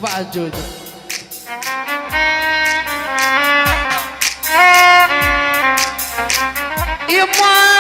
وبعد جودي يما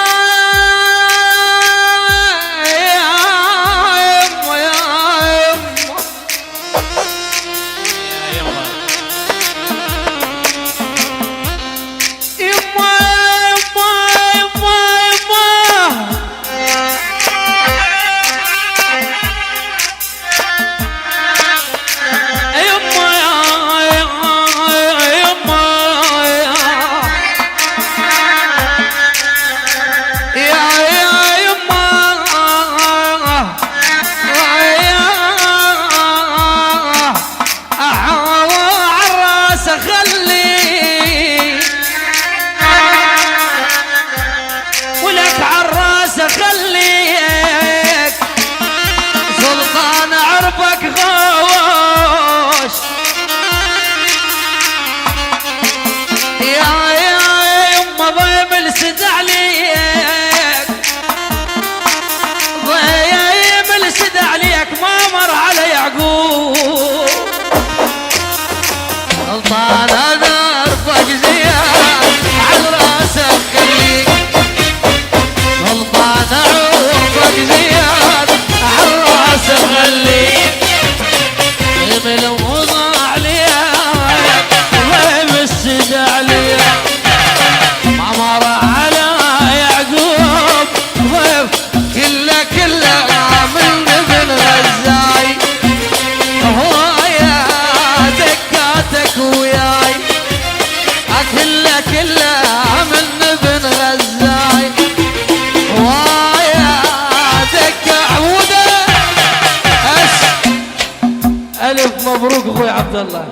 مبروك اخوي عبد الله.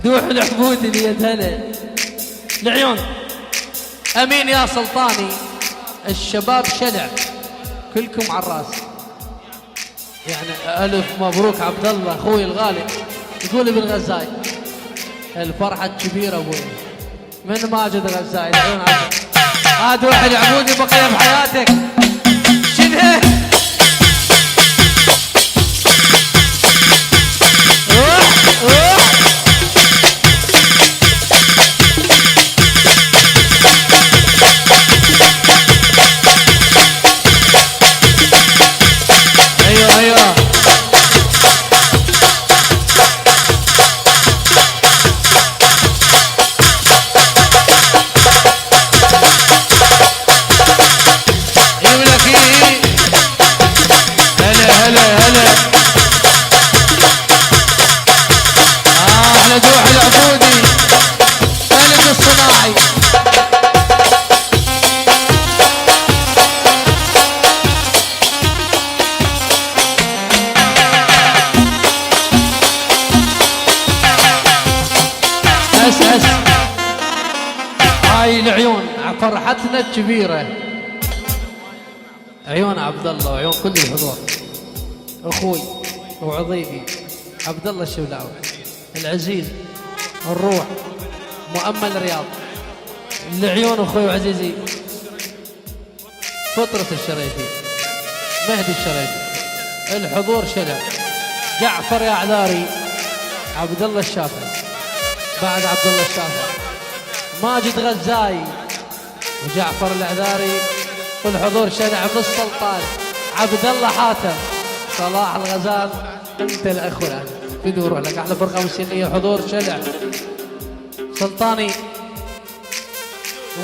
دوح العبود اليد هلا العيون. امين يا سلطاني. الشباب شلع كلكم على الراس. يعني الف مبروك عبد الله اخوي الغالي. يقول ابن غزاي الفرحه كبيره ابوي من ماجد غزاي. العيون عبد دوح العبودي بقيه بحياتك. شنو هاي العيون فرحتنا الكبيرة. عيون عبد الله وعيون كل الحضور. اخوي وعضيبي عبد الله الشولاوي العزيز الروح مؤمل رياض. العيون اخوي وعزيزي فطرة الشريفي مهدي الشريفي. الحضور شلع. جعفر يا عذاري عبد الله الشافعي بعد عبد الله الشافعي ماجد غزاي وجعفر العذاري. والحضور شنع من السلطان عبد الله حاتم صلاح الغزال. انت الاخ والان بدي اروح لك احلى فرقه موسيقيه. حضور شنع سلطاني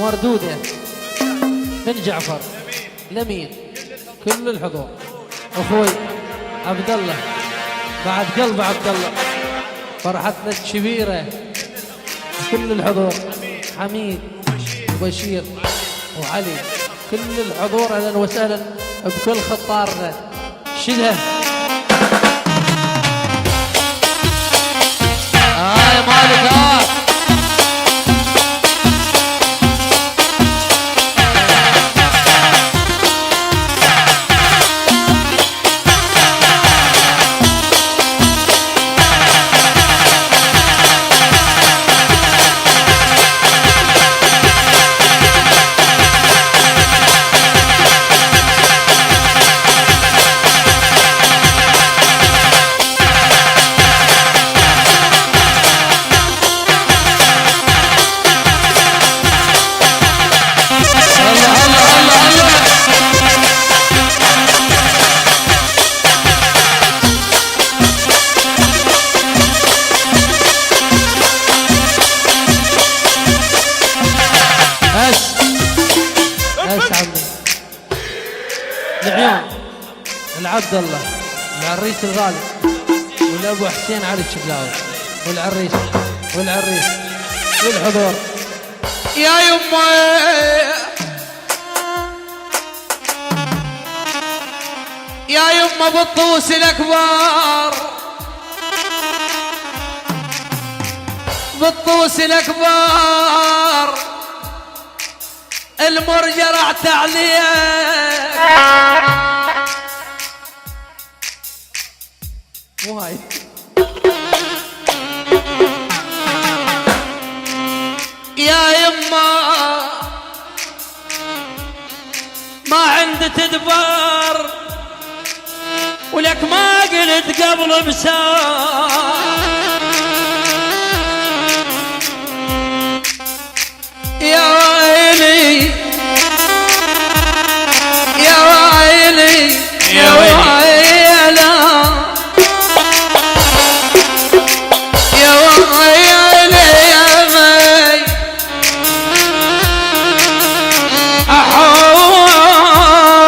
وردوده من جعفر لمين كل الحضور. اخوي عبد الله بعد قلب عبد الله فرحتنا الكبيره. كل الحضور حميد وبشير وعلي كل الحضور اهلا وسهلا بكل خطارنا. شيلها يا مالك عبد الله العريس الغالي، والابو حسين علي الشقلاوي، والعريس والحضور. يا يمه يا يمه بالطوس الاكبر، بالطوس الاكبر المرجع رعت عليك. واي يا يما ما عندي تدبر ولك ما قلت قبل مسار.